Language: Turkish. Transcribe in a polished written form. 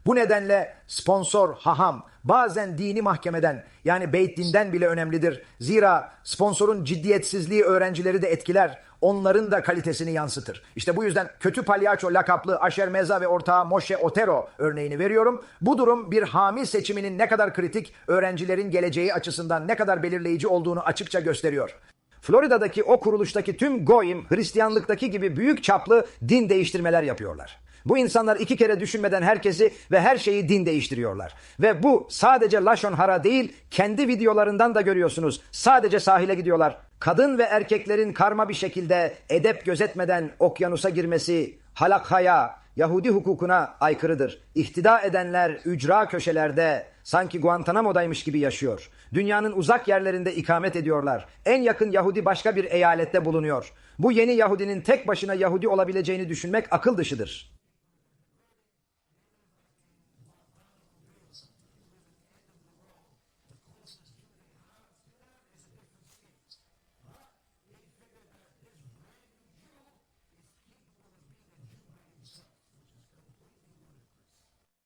Bu nedenle sponsor, haham, bazen dini mahkemeden yani Beyt Din'den bile önemlidir. Zira sponsorun ciddiyetsizliği öğrencileri de etkiler, onların da kalitesini yansıtır. İşte bu yüzden kötü palyaço lakaplı Asher Meza ve ortağı Moshe Otero örneğini veriyorum. Bu durum bir hami seçiminin ne kadar kritik, öğrencilerin geleceği açısından ne kadar belirleyici olduğunu açıkça gösteriyor. Florida'daki o kuruluştaki tüm goyim, Hristiyanlıktaki gibi büyük çaplı din değiştirmeler yapıyorlar. Bu insanlar iki kere düşünmeden herkesi ve her şeyi din değiştiriyorlar. Ve bu sadece Lashon Hara değil, kendi videolarından da görüyorsunuz. Sadece sahile gidiyorlar. Kadın ve erkeklerin karma bir şekilde edep gözetmeden okyanusa girmesi, halakhaya, Yahudi hukukuna aykırıdır. İhtida edenler ücra köşelerde sanki Guantanamo'daymış gibi yaşıyor. Dünyanın uzak yerlerinde ikamet ediyorlar. En yakın Yahudi başka bir eyalette bulunuyor. Bu yeni Yahudinin tek başına Yahudi olabileceğini düşünmek akıl dışıdır.